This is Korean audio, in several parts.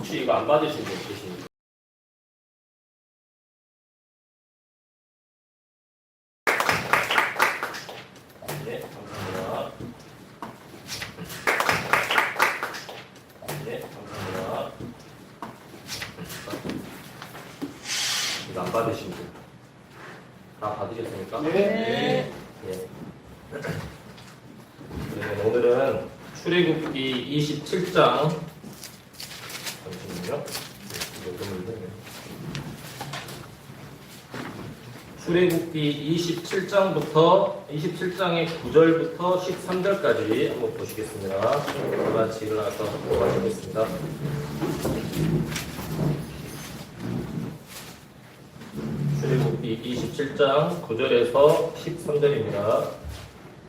혹시 이거 안 받으신 분 계십니까? 네, 감사합니다. 네, 감사합니다. 이거 안 받으신 분 다 받으셨습니까? 네. 예. 그러면 오늘은 출애굽기 27장 잠시만요. 출애굽기 27장의 9절부터 13절까지 한번 보시겠습니다. 다 같이 일어나서 보아주겠습니다. 출애굽기 27장 9절에서 13절입니다.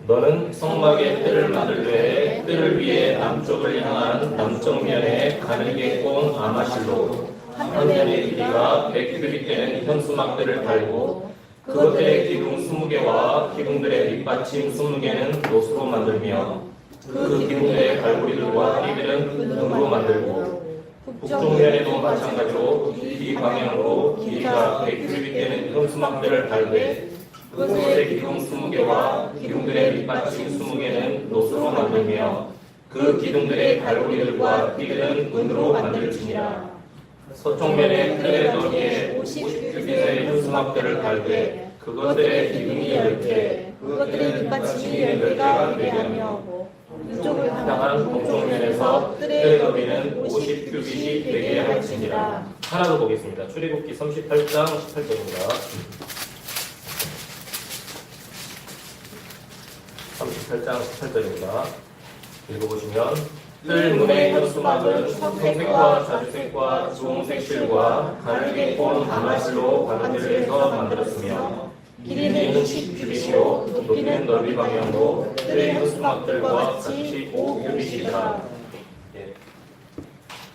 너는 성막에 뜰을 만들되 뜰을 위해 남쪽을 향한 남쪽면에 가늘게 꼰 아마실로 한 면의 길이가 100규빗 되는 현수막들을 달고 그것들의 기둥 20개와 기둥들의 밑받침 20개는 노수로 만들며 그 기둥들의 갈고리들과 띠들은 은으로 만들고 북쪽면에도 마찬가지로 이 방향으로 길이가 100규빗 되는 현수막들을 달되 그것의 기둥 20개와 기둥들의 밑받침 20개는 노수로 만들며 그 기둥들의 갈고리들과 띠들은 은으로 만들지니라. 서쪽면에 뜰의 너비에 50규빗의 현수막들을 달되 그것들의 기둥이 10개, 그것들의 밑받침이 10개가 되게 하며 북쪽을 향한 동쪽면에서 뜰의 너비는 50규빗이 되게 할지니라. 하나 더 보겠습니다. 출애굽기 38장 18절입니다. 38장 18절입니다. 읽어보시면 뜰 문의 현수막은 청색과 자주색과 주홍색 실과 가늘게 꼰 아마실로 가운데에서 만들었으며 길이는 10규빗이요 높이는 넓이 방향으로 뜰의 현수막들과 같이 5규빗이다. 예.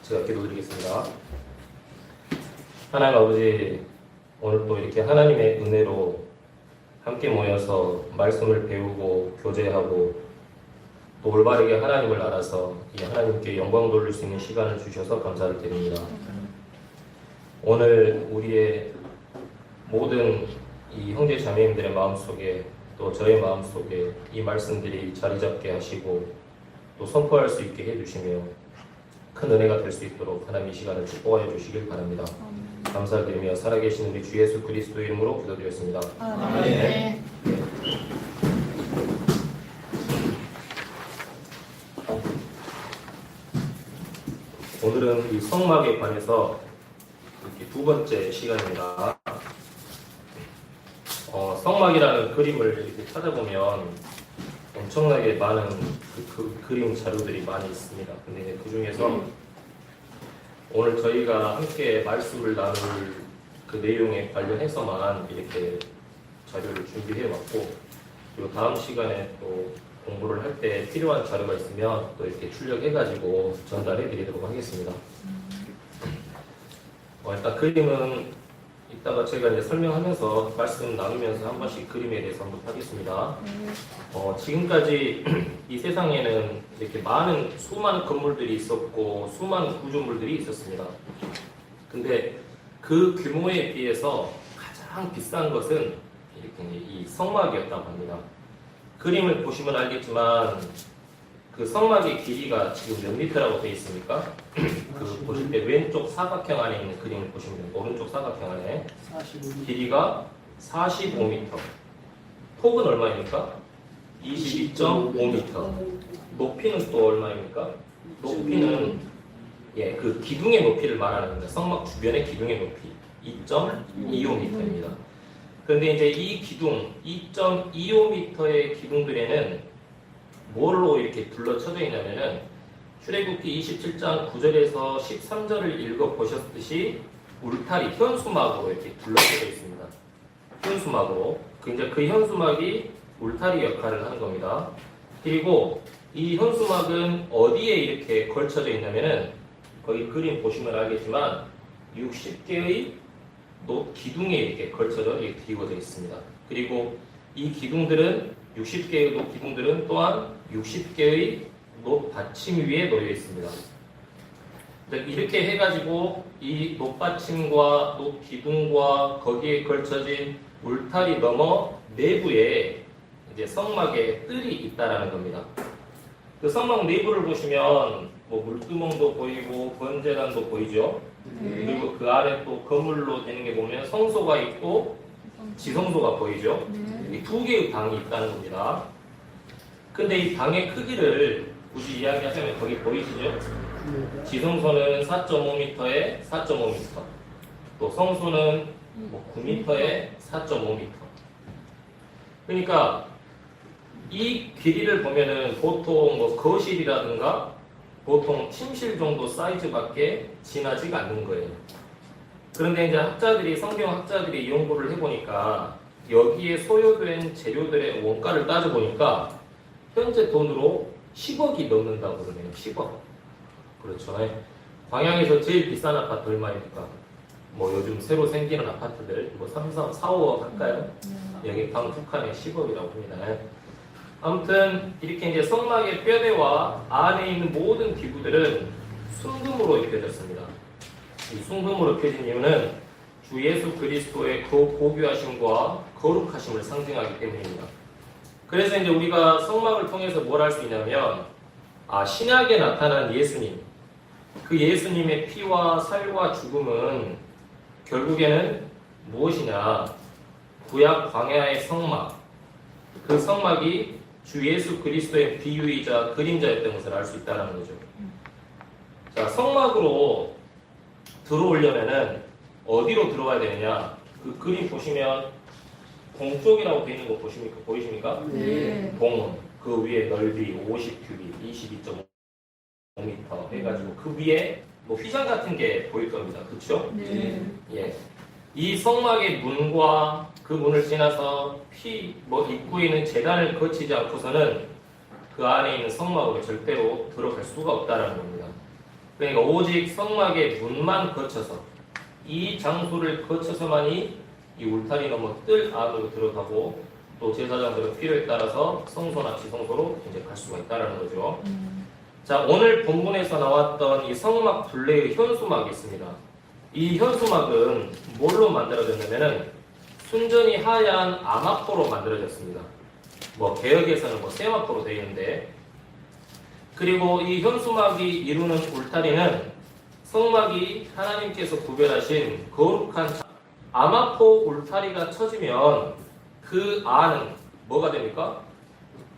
제가 기도드리겠습니다. 하나님 아버지, 오늘 또 이렇게 하나님의 은혜로 함께 모여서 말씀을 배우고 교제하고 또 올바르게 하나님을 알아서 이 하나님께 영광 돌릴 수 있는 시간을 주셔서 감사를 드립니다. 오늘 우리의 모든 이 형제 자매님들의 마음속에 또 저의 마음속에 이 말씀들이 자리 잡게 하시고 또 선포할 수 있게 해주시며 큰 은혜가 될 수 있도록 하나님 이 시간을 축복하여 주시길 바랍니다. 감사드리며 살아계신 우리 주 예수 그리스도 이름으로 기도드렸습니다. 아멘. 오늘은 이 성막에 관해서 이렇게 두 번째 시간입니다. 성막이라는 그림을 이렇게 찾아보면 엄청나게 많은 그 그림 자료들이 많이 있습니다. 근데 그 중에서 오늘 저희가 함께 말씀을 나눌 그 내용에 관련해서만 이렇게 자료를 준비해 왔고, 그리고 다음 시간에 또 공부를 할 때 필요한 자료가 있으면 또 이렇게 출력해가지고 전달해 드리도록 하겠습니다. 일단 그림은 이따가 제가 이제 설명하면서 말씀 나누면서 한 번씩 그림에 대해서 한번 하겠습니다. 지금까지 이 세상에는 이렇게 수많은 건물들이 있었고 수많은 구조물들이 있었습니다. 근데 그 규모에 비해서 가장 비싼 것은 이렇게 이 성막이었다고 합니다. 그림을 보시면 알겠지만 그 성막의 길이가 지금 몇 미터라고 되어 있습니까? 그 보실 때 왼쪽 사각형 안에 있는 그림을 보시면 됩니다. 오른쪽 사각형 안에 길이가 45m, 폭은 얼마입니까? 22.5m. 높이는 또 얼마입니까? 높이는 그 기둥의 높이를 말하는 겁니다. 성막 주변의 기둥의 높이 2.25m입니다. 그런데 이제 이 기둥 2.25m의 기둥들에는 뭐로 이렇게 둘러쳐져 있냐면은 출애굽기 27장 9절에서 13절을 읽어보셨듯이 울타리, 현수막으로 이렇게 둘러쳐져 있습니다. 현수막으로. 이제 그 현수막이 울타리 역할을 하는 겁니다. 그리고 이 현수막은 어디에 이렇게 걸쳐져 있냐면은 거기 그림 보시면 알겠지만 60개의 기둥에 이렇게 걸쳐져 이렇게 드리워져 있습니다. 그리고 이 기둥들은 60개의 기둥들은 또한 60개의 받침 위에 놓여 있습니다. 이렇게 해가지고 이 높받침과 높기둥과 거기에 걸쳐진 울타리 너머 내부에 이제 성막에 뜰이 있다라는 겁니다. 그 성막 내부를 보시면 뭐 물두멍도 보이고 번제단도 보이죠. 그리고 그 아래 또 거물로 되는 게 보면 성소가 있고 지성소가 보이죠. 이 두 개의 방이 있다는 겁니다. 근데 이 방의 크기를 굳이 이야기하자면 거기 보이시죠? 지성소는 4.5m에 4.5m, 또 성소는 뭐 9m에 4.5m. 그러니까 이 길이를 보면은 보통 뭐 거실이라든가 보통 침실 정도 사이즈밖에 지나지가 않는 거예요. 그런데 이제 학자들이, 성경 학자들이 연구를 해보니까 여기에 소요된 재료들의 원가를 따져보니까 현재 돈으로 10억이 넘는다고 그러네요. 10억. 그렇죠. 광양에서 제일 비싼 아파트 얼마입니까? 뭐 요즘 새로 생기는 아파트들 뭐 3, 4, 5억 할까요? 여기 방 두 칸에 10억이라고 합니다. 아무튼 이렇게 이제 성막의 뼈대와 안에 있는 모든 기구들은 순금으로 입혀졌습니다. 이 순금으로 입혀진 이유는 주 예수 그리스도의 그 고귀하심과 거룩하심을 상징하기 때문입니다. 그래서 이제 우리가 성막을 통해서 뭘 할 수 있냐면, 신약에 나타난 예수님, 그 예수님의 피와 살과 죽음은 결국에는 무엇이냐? 구약 광야의 성막, 그 성막이 주 예수 그리스도의 비유이자 그림자였던 것을 알 수 있다는 거죠. 자, 성막으로 들어오려면은 어디로 들어와야 되느냐? 그 그림 보시면 동쪽이라고 되어 있는 거 보이십니까? 네. 동은 그 위에 넓이 50규빗, 22.5m 해가지고 그 위에 뭐 휘장 같은 게 보일 겁니다. 그렇죠? 네. 예. 이 성막의 문과 그 문을 지나서 입구에 있는 제단을 거치지 않고서는 그 안에 있는 성막으로 절대로 들어갈 수가 없다는 겁니다. 그러니까 오직 성막의 문만 거쳐서 이 장소를 거쳐서만이 이 울타리 넘어 뜰 안으로 들어가고 또 제사장들은 필요에 따라서 성소나 지성소로 이제 갈 수가 있다는 거죠. 자, 오늘 본문에서 나왔던 이 성막 둘레의 현수막이 있습니다. 이 현수막은 뭘로 만들어졌냐면은 순전히 하얀 아마포로 만들어졌습니다. 뭐 개혁에서는 뭐 세마포로 되어 있는데, 그리고 이 현수막이 이루는 울타리는 성막이 하나님께서 구별하신 거룩한 아마포 울타리가 쳐지면 그 안은 뭐가 됩니까?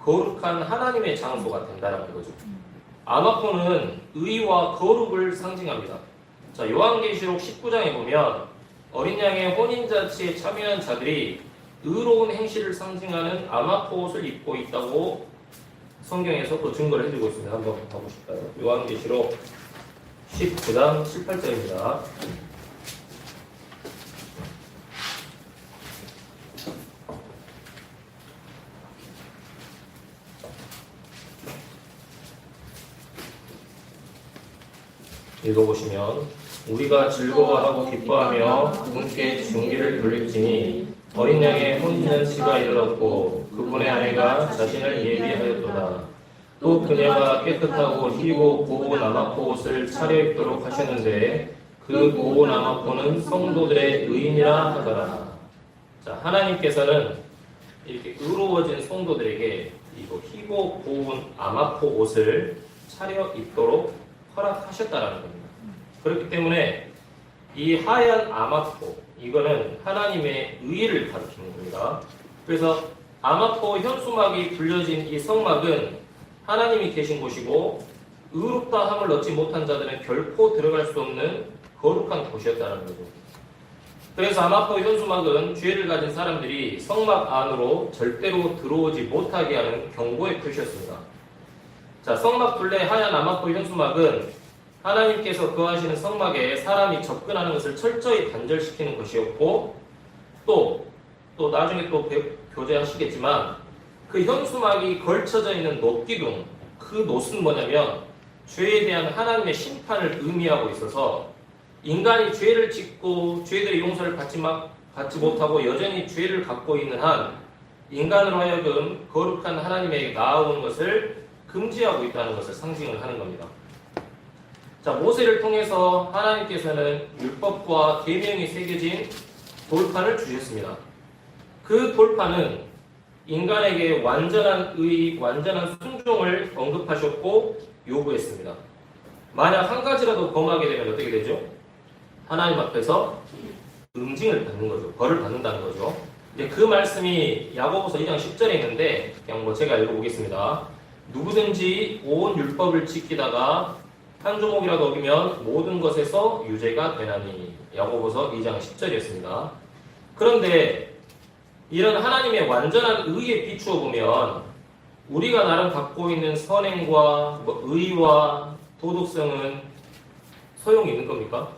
거룩한 하나님의 장소가 된다는 거죠. 아마포는 의와 거룩을 상징합니다. 자, 요한계시록 19장에 보면 어린 양의 혼인잔치에 참여한 자들이 의로운 행실을 상징하는 아마포 옷을 입고 있다고 성경에서 또 증거를 해주고 있습니다. 한번 가보실까요? 요한계시록 19장 7, 8절입니다. 읽어보시면 우리가 즐거워하고 기뻐하며 그분께 존귀를 돌릴지니 어린 양의 혼인잔치가 이르렀고 그분의 아내가 자신을 예비하였도다. 또 그녀가 깨끗하고 희고 고운 아마포 옷을 차려입도록 하셨는데 그 고운 아마포는 성도들의 의인이라 하더라. 자, 하나님께서는 이렇게 의로워진 성도들에게 이거 희고 고운 아마포 옷을 차려입도록 허락하셨다라는 겁니다. 그렇기 때문에 이 하얀 아마포, 이거는 하나님의 의를 가리키는 겁니다. 그래서 아마포 현수막이 불려진 이 성막은 하나님이 계신 곳이고 의롭다 함을 얻지 못한 자들은 결코 들어갈 수 없는 거룩한 곳이었다는 거죠. 그래서 아마포 현수막은 죄를 가진 사람들이 성막 안으로 절대로 들어오지 못하게 하는 경고의 표시였습니다. 자, 성막 둘레 하얀 아마포 현수막은 하나님께서 거하시는 성막에 사람이 접근하는 것을 철저히 단절시키는 것이었고, 또 나중에 또 교제하시겠지만 그 현수막이 걸쳐져 있는 놋기둥, 그 놋은 뭐냐면 죄에 대한 하나님의 심판을 의미하고 있어서 인간이 죄를 짓고 죄들의 용서를 받지 못하고 여전히 죄를 갖고 있는 한 인간으로 하여금 거룩한 하나님에게 나아오는 것을 금지하고 있다는 것을 상징을 하는 겁니다. 자, 모세를 통해서 하나님께서는 율법과 계명이 새겨진 돌판을 주셨습니다. 그 돌판은 인간에게 완전한 의, 완전한 순종을 언급하셨고 요구했습니다. 만약 한 가지라도 범하게 되면 어떻게 되죠? 하나님 앞에서 응징을 받는 거죠. 벌을 받는다는 거죠. 이제 그 말씀이 야고보서 2장 10절에 있는데 그냥 제가 읽어보겠습니다. 누구든지 온 율법을 지키다가 한 조목이라도 어기면 모든 것에서 유죄가 되나니. 야고보서 2장 10절이었습니다. 그런데 이런 하나님의 완전한 의에 비추어 보면 우리가 나름 갖고 있는 선행과 의와 도덕성은 소용이 있는 겁니까?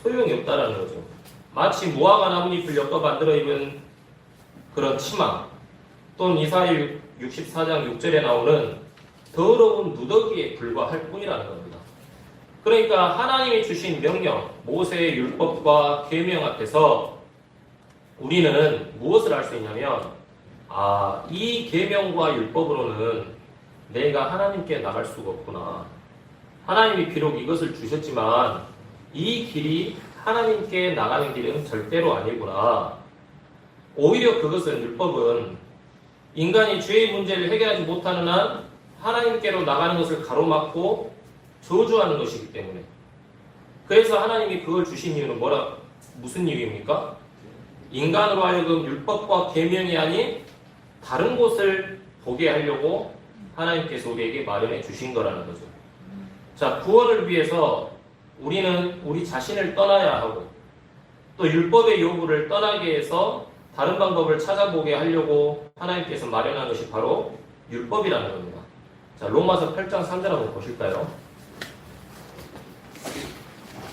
소용이 없다라는 거죠. 마치 무화과 나뭇잎을 엮어 만들어 입은 그런 치마 또는 이사야 64장 6절에 나오는 더러운 누더기에 불과할 뿐이라는 겁니다. 그러니까 하나님이 주신 명령, 모세의 율법과 계명 앞에서 우리는 무엇을 할 수 있냐면 이 계명과 율법으로는 내가 하나님께 나갈 수가 없구나. 하나님이 비록 이것을 주셨지만 이 길이 하나님께 나가는 길은 절대로 아니구나. 오히려 그것은 율법은 인간이 죄의 문제를 해결하지 못하는 한 하나님께로 나가는 것을 가로막고 저주하는 것이기 때문에. 그래서 하나님이 그걸 주신 이유는 무슨 이유입니까? 인간으로 하여금 율법과 계명이 아닌 다른 곳을 보게 하려고 하나님께서 우리에게 마련해 주신 거라는 거죠. 자, 구원을 위해서 우리는 우리 자신을 떠나야 하고 또 율법의 요구를 떠나게 해서 다른 방법을 찾아보게 하려고 하나님께서 마련한 것이 바로 율법이라는 겁니다. 자, 로마서 8장 3절 한번 보실까요?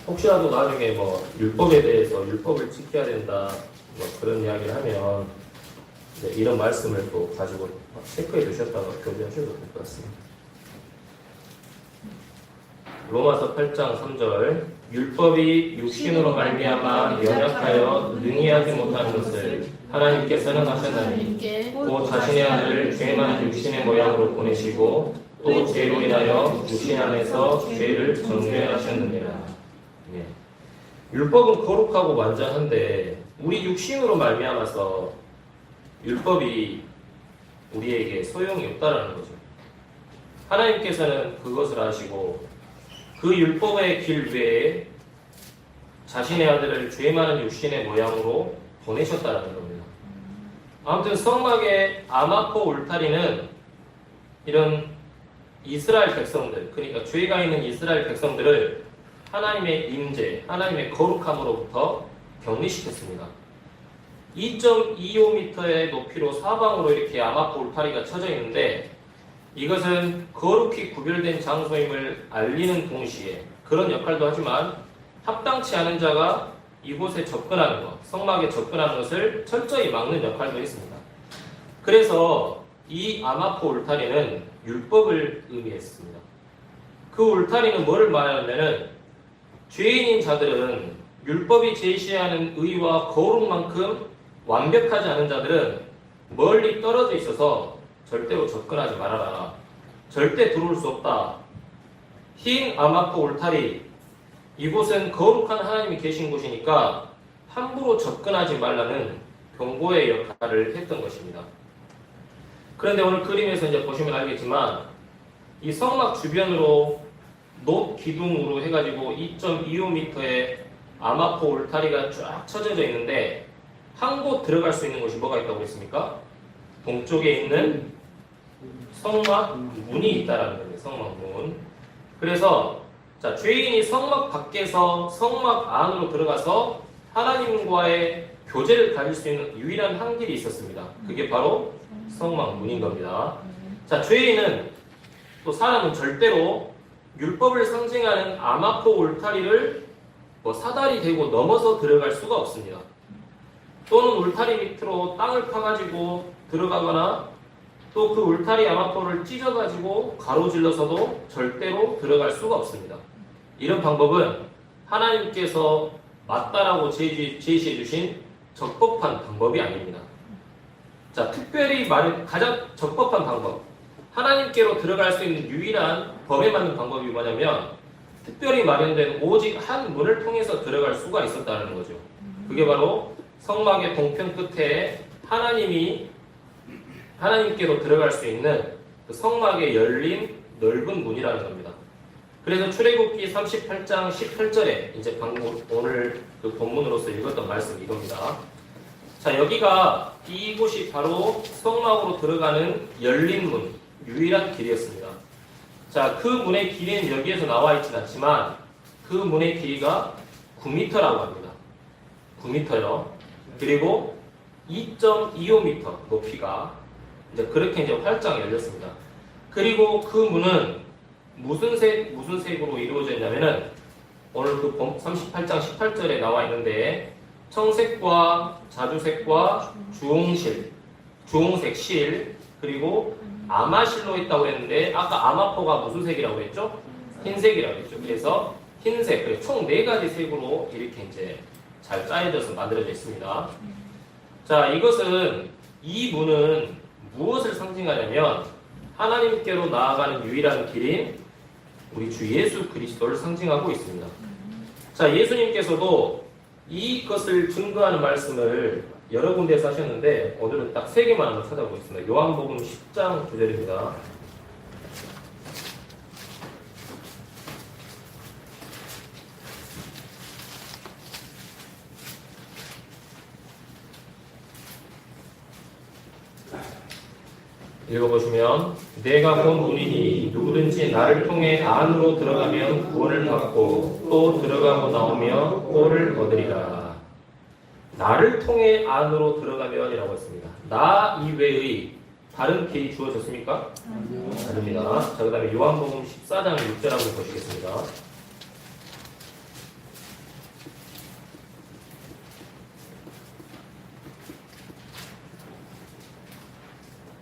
혹시라도 나중에 율법에 대해서 율법을 지켜야 된다 그런 이야기를 하면 이런 말씀을 또 가지고 체크해 두셨다가 교제하셔도 될 것 같습니다. 로마서 8장 3절 율법이 육신으로 말미암아 연약하여 능히 하지 못하는 것을 하나님께서는 하셨나니 또 자신의 아들을 죄 많은 육신의 모양으로 보내시고 또 죄로 인하여 육신 안에서 죄를 정죄하셨느니라. 네. 율법은 거룩하고 완전한데 우리 육신으로 말미암아서 율법이 우리에게 소용이 없다라는 거죠. 하나님께서는 그것을 아시고 그 율법의 길 외에 자신의 아들을 죄 많은 육신의 모양으로 보내셨다는 겁니다. 아무튼 성막의 아마포 울타리는 이런 이스라엘 백성들, 그러니까 죄가 있는 이스라엘 백성들을 하나님의 임재, 하나님의 거룩함으로부터 격리시켰습니다. 2.25m의 높이로 사방으로 이렇게 아마포 울타리가 쳐져 있는데 이것은 거룩히 구별된 장소임을 알리는 동시에 그런 역할도 하지만 합당치 않은 자가 이곳에 접근하는 것, 성막에 접근하는 것을 철저히 막는 역할도 했습니다. 그래서 이 아마포 울타리는 율법을 의미했습니다. 그 울타리는 뭐를 말하냐면은 죄인인 자들은 율법이 제시하는 의와 거룩만큼 완벽하지 않은 자들은 멀리 떨어져 있어서 절대로 접근하지 말아라. 절대 들어올 수 없다. 흰 아마포 울타리, 이곳은 거룩한 하나님이 계신 곳이니까 함부로 접근하지 말라는 경고의 역할을 했던 것입니다. 그런데 오늘 그림에서 이제 보시면 알겠지만 이 성막 주변으로 높 기둥으로 해가지고 2.25m의 아마포 울타리가 쫙 쳐져져 있는데 한 곳 들어갈 수 있는 곳이 뭐가 있다고 했습니까? 동쪽에 있는 성막 문이 있다라는 겁니다. 성막 문. 그래서 죄인이 성막 밖에서 성막 안으로 들어가서 하나님과의 교제를 가질 수 있는 유일한 한 길이 있었습니다. 그게 바로 성막 문인 겁니다. 죄인은 또 사람은 절대로 율법을 상징하는 아마포 울타리를 사다리 대고 넘어서 들어갈 수가 없습니다. 또는 울타리 밑으로 땅을 파가지고 들어가거나 또 그 울타리 아마포를 찢어가지고 가로질러서도 절대로 들어갈 수가 없습니다. 이런 방법은 하나님께서 맞다라고 제시해 주신 적법한 방법이 아닙니다. 특별히 가장 적법한 방법, 하나님께로 들어갈 수 있는 유일한 법에 맞는 방법이 뭐냐면 특별히 마련된 오직 한 문을 통해서 들어갈 수가 있었다는 거죠. 그게 바로 성막의 동편 끝에 하나님께로 들어갈 수 있는 그 성막에 열린 넓은 문이라는 겁니다. 그래서 출애굽기 38장 18절에 이제 방금 오늘 그 본문으로서 읽었던 말씀이 이겁니다. 자, 여기가 이곳이 바로 성막으로 들어가는 열린 문, 유일한 길이었습니다. 자, 그 문의 길이는 여기에서 나와 있진 않지만 그 문의 길이가 9m라고 합니다. 9m요. 그리고 2.25m 높이가 이제 그렇게 이제 활짝 열렸습니다. 그리고 그 문은 무슨 색으로 이루어져 있냐면은 오늘 그 38장 18절에 나와 있는데 청색과 자주색과 주홍색 실 그리고 아마실로 했다고 했는데 아까 아마포가 무슨 색이라고 했죠? 흰색이라고 했죠. 그래서 흰색, 총 4가지 색으로 이렇게 이제 잘 짜여져서 만들어져 있습니다. 자, 이 문은 무엇을 상징하냐면 하나님께로 나아가는 유일한 길인 우리 주 예수 그리스도를 상징하고 있습니다. 자, 예수님께서도 이것을 증거하는 말씀을 여러 군데에서 하셨는데 오늘은 딱 3개만 한번 찾아보겠습니다. 요한복음 10장 9절입니다. 읽어보시면 내가 본 문이니 누구든지 나를 통해 안으로 들어가면 구원을 받고 또 들어가고 나오며 꼴을 얻으리라. 나를 통해 안으로 들어가면이라고 했습니다. 나 이외의 다른 길이 주어졌습니까? 아닙니다. 자, 그 다음에 요한복음 14장 6절 한번 보시겠습니다.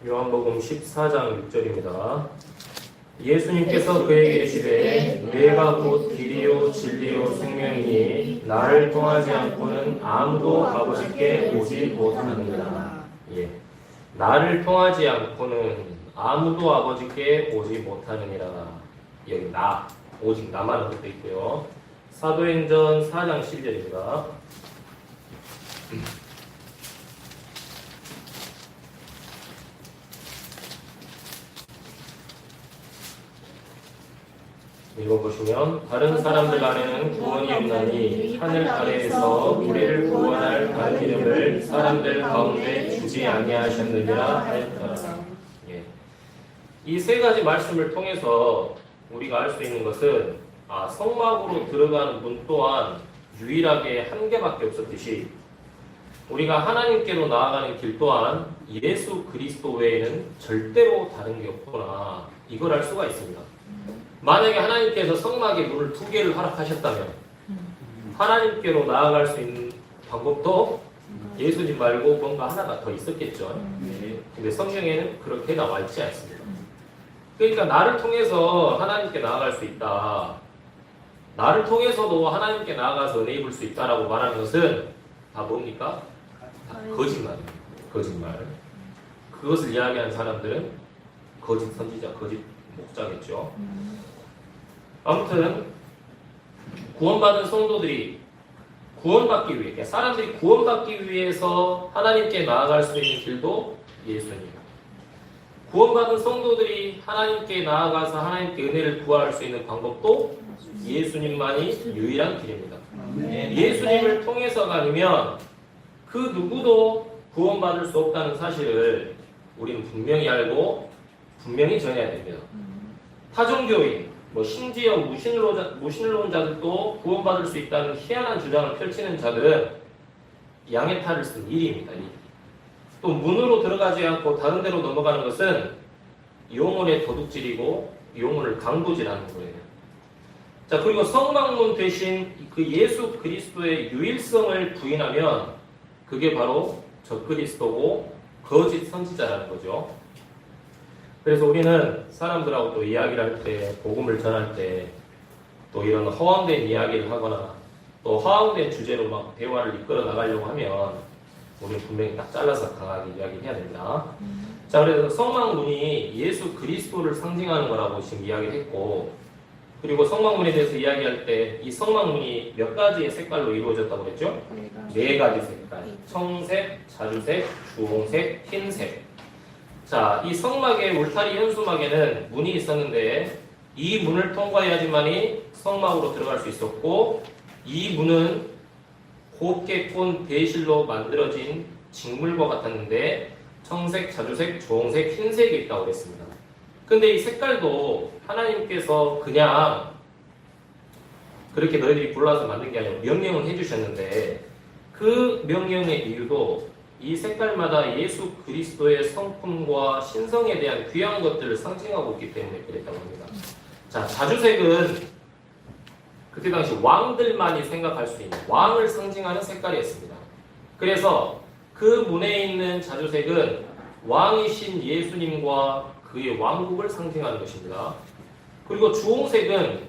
요한복음 14장 6절입니다. 예수님께서 그에게 이르시되 내가 곧 길이요 진리요 생명이니 나를 통하지 않고는 아무도 아버지께 오지 못하느니라. 예. 나를 통하지 않고는 아무도 아버지께 오지 못하느니라. 여기 나, 오직 나만 하고 있고요. 사도행전 4장 12절입니다. 읽어보시면 다른 사람들 안에는 구원이 없나니 하늘 아래에서 우리를 구원할 다른 이름을 사람들 가운데 주지 아니하셨느니라 하였더라. 예. 이 3가지 말씀을 통해서 우리가 알 수 있는 것은 성막으로 들어가는 문 또한 유일하게 한 개밖에 없었듯이 우리가 하나님께로 나아가는 길 또한 예수 그리스도 외에는 절대로 다른 게 없구나, 이걸 알 수가 있습니다. 만약에 하나님께서 성막의 문을 2개를 허락하셨다면 하나님께로 나아갈 수 있는 방법도 예수님 말고 뭔가 하나가 더 있었겠죠. 근데 성경에는 그렇게 나와 있지 않습니다. 그러니까 나를 통해서 하나님께 나아갈 수 있다, 나를 통해서도 하나님께 나아가서 은혜 입을 수 있다라고 말하는 것은 다 뭡니까? 다 거짓말입니다. 거짓말. 그것을 이야기하는 사람들은 거짓 선지자, 거짓 목자겠죠. 아무튼 구원받은 성도들이 구원받기 위해, 그러니까 사람들이 구원받기 위해서 하나님께 나아갈 수 있는 길도 예수님, 구원받은 성도들이 하나님께 나아가서 하나님께 은혜를 구할 수 있는 방법도 예수님만이 유일한 길입니다. 예수님을 통해서가 아니면 그 누구도 구원받을 수 없다는 사실을 우리는 분명히 알고 분명히 전해야 됩니다. 타종교인, 심지어 무신론자들도 구원받을 수 있다는 희한한 주장을 펼치는 자들은 양의 탈을 쓴 일입니다. 또 문으로 들어가지 않고 다른 데로 넘어가는 것은 영혼의 도둑질이고 영혼을 강도질하는 거예요. 자, 그리고 성막문 대신 그 예수 그리스도의 유일성을 부인하면 그게 바로 적그리스도고 거짓 선지자라는 거죠. 그래서 우리는 사람들하고 또 이야기를 할 때, 복음을 전할 때, 또 이런 허황된 이야기를 하거나, 또 허황된 주제로 막 대화를 이끌어 나가려고 하면, 우리는 분명히 딱 잘라서 강하게 이야기를 해야 됩니다. 자, 그래서 성막문이 예수 그리스도를 상징하는 거라고 지금 이야기를 했고, 그리고 성막문에 대해서 이야기할 때 이 성막문이 몇 가지의 색깔로 이루어졌다고 그랬죠? 네 가지 색깔. 청색, 자주색, 주홍색, 흰색. 자, 이 성막의 울타리 현수막에는 문이 있었는데 이 문을 통과해야지만이 성막으로 들어갈 수 있었고, 이 문은 곱게 꼰 배실로 만들어진 직물과 같았는데 청색, 자주색, 주홍색, 흰색이 있다고 그랬습니다. 근데 이 색깔도 하나님께서 그냥 그렇게 너희들이 골라서 만든 게 아니라 명령을 해주셨는데, 그 명령의 이유도 이 색깔마다 예수 그리스도의 성품과 신성에 대한 귀한 것들을 상징하고 있기 때문에 그랬다고 합니다. 자, 자주색은 그때 당시 왕들만이 생각할 수 있는 왕을 상징하는 색깔이었습니다. 그래서 그 문에 있는 자주색은 왕이신 예수님과 그의 왕국을 상징하는 것입니다. 그리고 주홍색은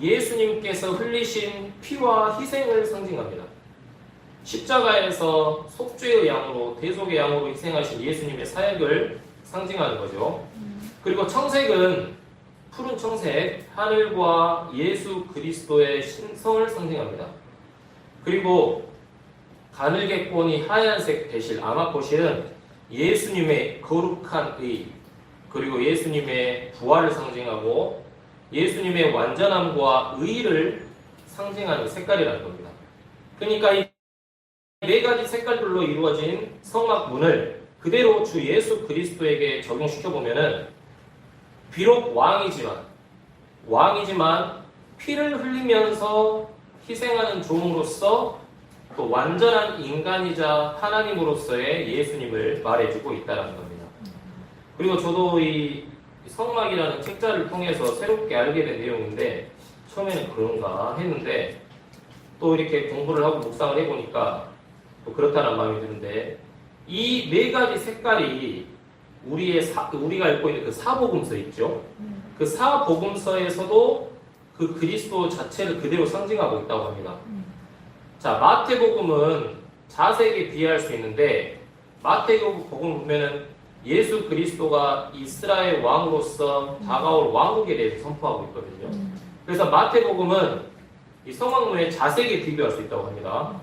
예수님께서 흘리신 피와 희생을 상징합니다. 십자가에서 속죄의 양으로, 대속의 양으로 희생하신 예수님의 사역을 상징하는 거죠. 그리고 청색은 푸른 청색, 하늘과 예수 그리스도의 신성을 상징합니다. 그리고 가늘게 꼰이 하얀색 배실, 아마포실은 예수님의 거룩한 의, 그리고 예수님의 부활을 상징하고 예수님의 완전함과 의를 상징하는 색깔이라는 겁니다. 그러니까 이 네 가지 색깔들로 이루어진 성막문을 그대로 주 예수 그리스도에게 적용시켜보면은 비록 왕이지만 피를 흘리면서 희생하는 종으로서 또 완전한 인간이자 하나님으로서의 예수님을 말해주고 있다는 겁니다. 그리고 저도 이 성막이라는 책자를 통해서 새롭게 알게 된 내용인데, 처음에는 그런가 했는데 또 이렇게 공부를 하고 묵상을 해보니까 또 그렇다는 마음이 드는데, 이 네 가지 색깔이 우리가 읽고 있는 그 사복음서 있죠? 그 사복음서에서도 그 그리스도 자체를 그대로 상징하고 있다고 합니다. 자, 마태복음은 자색에 비할 수 있는데, 마태복음 보면은 예수 그리스도가 이스라엘 왕으로서 다가올 왕국에 대해서 선포하고 있거든요. 그래서 마태복음은 이 성막문의 자색에 비교할 수 있다고 합니다.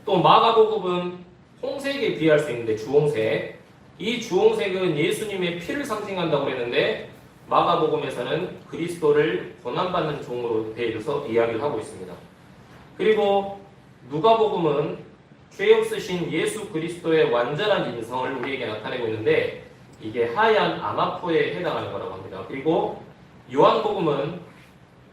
또 마가복음은 홍색에 비할 수 있는데, 주홍색. 이 주홍색은 예수님의 피를 상징한다고 그랬는데, 마가복음에서는 그리스도를 고난받는 종으로 대해서 이야기를 하고 있습니다. 그리고 누가복음은 죄 없으신 예수 그리스도의 완전한 인성을 우리에게 나타내고 있는데, 이게 하얀 아마포에 해당하는 거라고 합니다. 그리고 요한복음은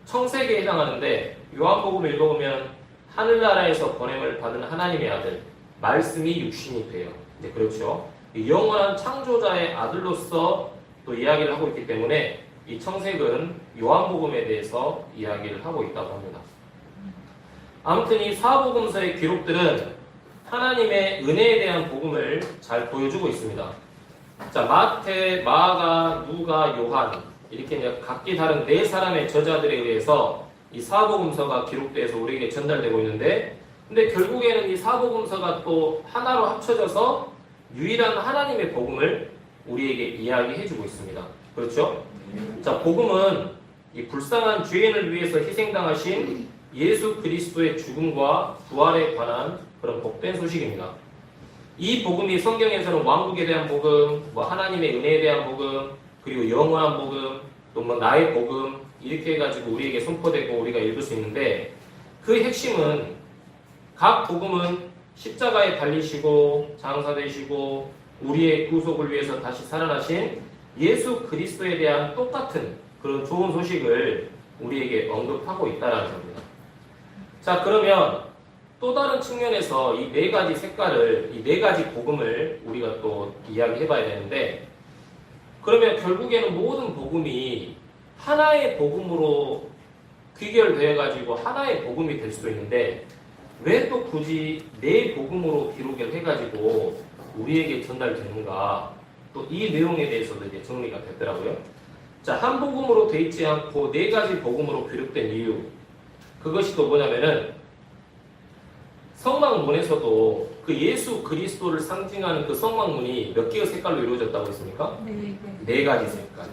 청색에 해당하는데, 요한복음을 읽어보면 하늘나라에서 번냄을 받은 하나님의 아들, 말씀이 육신이 돼요. 네, 그렇죠. 영원한 창조자의 아들로서 또 이야기를 하고 있기 때문에 이 청색은 요한복음에 대해서 이야기를 하고 있다고 합니다. 아무튼 이 사복음서의 기록들은 하나님의 은혜에 대한 복음을 잘 보여주고 있습니다. 자, 마태, 마가, 누가, 요한 이렇게 이제 각기 다른 네 사람의 저자들에 의해서 이 사복음서가 기록돼서 우리에게 전달되고 있는데, 근데 결국에는 이 사복음서가 또 하나로 합쳐져서 유일한 하나님의 복음을 우리에게 이야기해주고 있습니다. 그렇죠? 자, 복음은 이 불쌍한 죄인을 위해서 희생당하신 예수 그리스도의 죽음과 부활에 관한 그런 복된 소식입니다. 이 복음이 성경에서는 왕국에 대한 복음, 하나님의 은혜에 대한 복음, 그리고 영원한 복음, 또 나의 복음 이렇게 해가지고 우리에게 선포되고 우리가 읽을 수 있는데, 그 핵심은 각 복음은 십자가에 달리시고 장사되시고 우리의 구속을 위해서 다시 살아나신 예수 그리스도에 대한 똑같은 그런 좋은 소식을 우리에게 언급하고 있다는 겁니다. 자, 그러면 또 다른 측면에서 이 네 가지 색깔을, 이 네 가지 복음을 우리가 또 이야기해 봐야 되는데, 그러면 결국에는 모든 복음이 하나의 복음으로 귀결되어 가지고 하나의 복음이 될 수도 있는데, 왜 또 굳이 네 복음으로 기록을 해가지고 우리에게 전달되는가? 또 이 내용에 대해서도 이제 정리가 됐더라고요. 자, 한 복음으로 돼 있지 않고 네 가지 복음으로 기록된 이유, 그것이 또 뭐냐면은 성막문에서도 그 예수 그리스도를 상징하는 그 성막문이 몇 개의 색깔로 이루어졌다고 했습니까? 네 가지 색깔.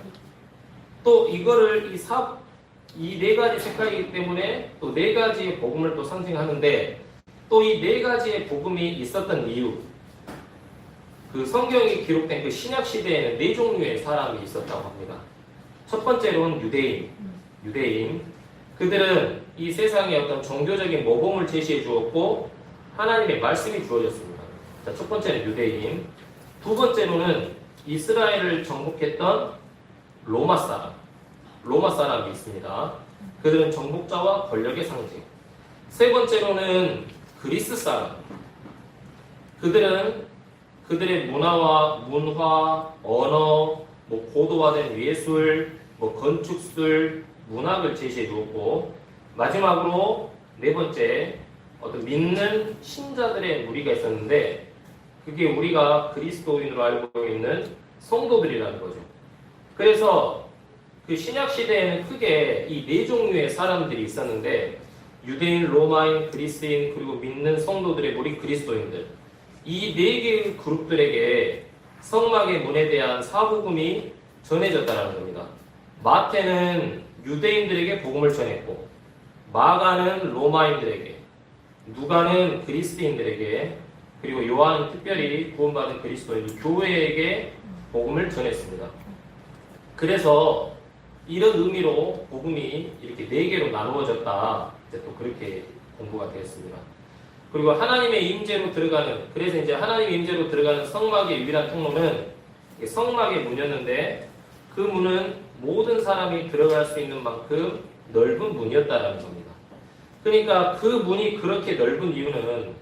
또 이거를 이 네 가지 색깔이기 때문에 또 네 가지의 복음을 또 상징하는데, 또 이 네 가지의 복음이 있었던 이유, 그 성경이 기록된 그 신약 시대에는 네 종류의 사람이 있었다고 합니다. 첫 번째로는 유대인. 그들은 이 세상에 어떤 종교적인 모범을 제시해 주었고 하나님의 말씀이 주어졌습니다. 자, 첫 번째는 유대인. 두 번째로는 이스라엘을 정복했던 로마 사람이 있습니다. 그들은 정복자와 권력의 상징. 세 번째로는 그리스 사람. 그들은 그들의 문화, 언어, 고도화된 예술, 건축술, 문학을 제시해 주었고, 마지막으로 네 번째, 어떤 믿는 신자들의 무리가 있었는데, 그게 우리가 그리스도인으로 알고 있는 성도들이라는 거죠. 그래서 그 신약 시대에는 크게 이 네 종류의 사람들이 있었는데, 유대인, 로마인, 그리스인, 그리고 믿는 성도들의 무리 그리스도인들, 이 네 개의 그룹들에게 성막의 문에 대한 사복음이 전해졌다는 겁니다. 마태는 유대인들에게 복음을 전했고, 마가는 로마인들에게, 누가는 그리스도인들에게, 그리고 요한은 특별히 구원받은 그리스도인 교회에게 복음을 전했습니다. 그래서 이런 의미로 복음이 이렇게 네 개로 나누어졌다, 이제 또 그렇게 공부가 되었습니다. 그리고 하나님의 임재로 들어가는, 그래서 이제 하나님의 임재로 들어가는 성막의 유일한 통로는 성막의 문이었는데, 그 문은 모든 사람이 들어갈 수 있는 만큼 넓은 문이었다라는 겁니다. 그러니까 그 문이 그렇게 넓은 이유는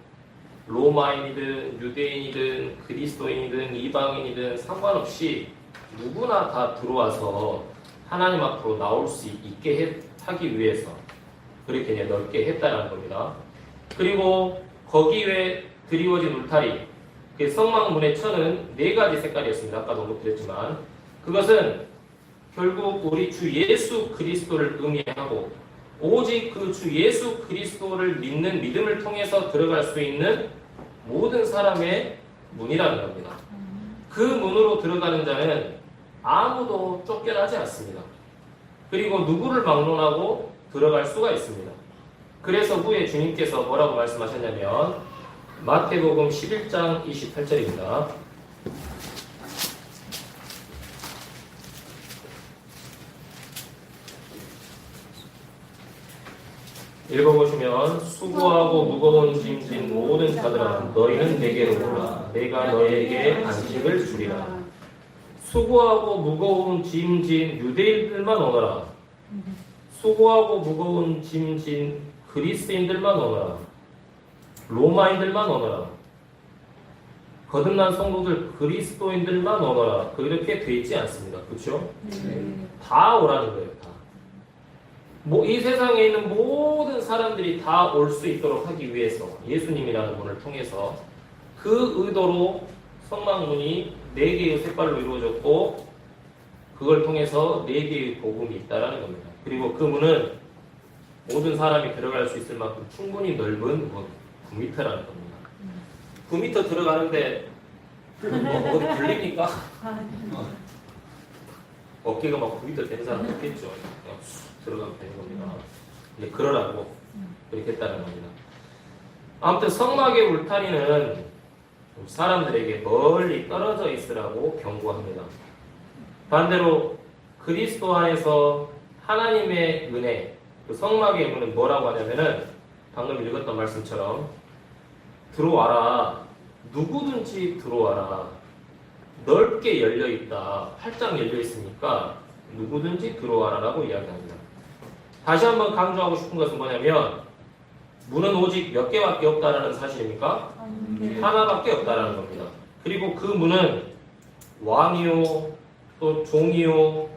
로마인이든 유대인이든 그리스도인이든 이방인이든 상관없이 누구나 다 들어와서 하나님 앞으로 나올 수 있게 하기 위해서 그렇게 이제 넓게 했다라는 겁니다. 그리고 거기 외에 드리워진 울타리, 그 성막문의 천은 네 가지 색깔이었습니다. 아까도 언급드렸지만 그것은 결국 우리 주 예수 그리스도를 의미하고, 오직 그 주 예수 그리스도를 믿는 믿음을 통해서 들어갈 수 있는 모든 사람의 문이라는 겁니다. 그 문으로 들어가는 자는 아무도 쫓겨나지 않습니다. 그리고 누구를 막론하고 들어갈 수가 있습니다. 그래서 후에 주님께서 뭐라고 말씀하셨냐면 마태복음 11장 28절입니다. 읽어보시면, 수고하고 무거운 짐진 모든 자들아 너희는 내게로 오라. 내가 너희에게 안식을 주리라. 수고하고 무거운 짐진 유대인들만 오너라. 수고하고 무거운 짐진 그리스인들만 오너라. 로마인들만 오너라. 거듭난 성도들 그리스도인들만 오너라. 그렇게 돼 있지 않습니다. 그렇죠? 다 오라는 거예요. 다. 이 세상에 있는 모든 사람들이 다 올 수 있도록 하기 위해서 예수님이라는 문을 통해서 그 의도로 성막문이 네 개의 색깔로 이루어졌고, 그걸 통해서 네 개의 복음이 있다라는 겁니다. 그리고 그 문은 모든 사람이 들어갈 수 있을 만큼 충분히 넓은 문, 9m라는 겁니다. 9m 들어가는데 어디 불립니까? 어깨가 막 9m 되는 사람 없겠죠. 그냥 들어가면 되는 겁니다. 이제 그러라고 그렇게 했다는 겁니다. 아무튼 성막의 울타리는 사람들에게 멀리 떨어져 있으라고 경고합니다. 반대로 그리스도 안에서 하나님의 은혜, 그 성막의 문은 뭐라고 하냐면은 방금 읽었던 말씀처럼 들어와라. 누구든지 들어와라. 넓게 열려있다. 활짝 열려있으니까 누구든지 들어와라라고 이야기합니다. 다시 한번 강조하고 싶은 것은 뭐냐면 문은 오직 몇 개밖에 없다라는 사실입니까? 하나밖에 없다라는 겁니다. 그리고 그 문은 왕이요, 또 종이요,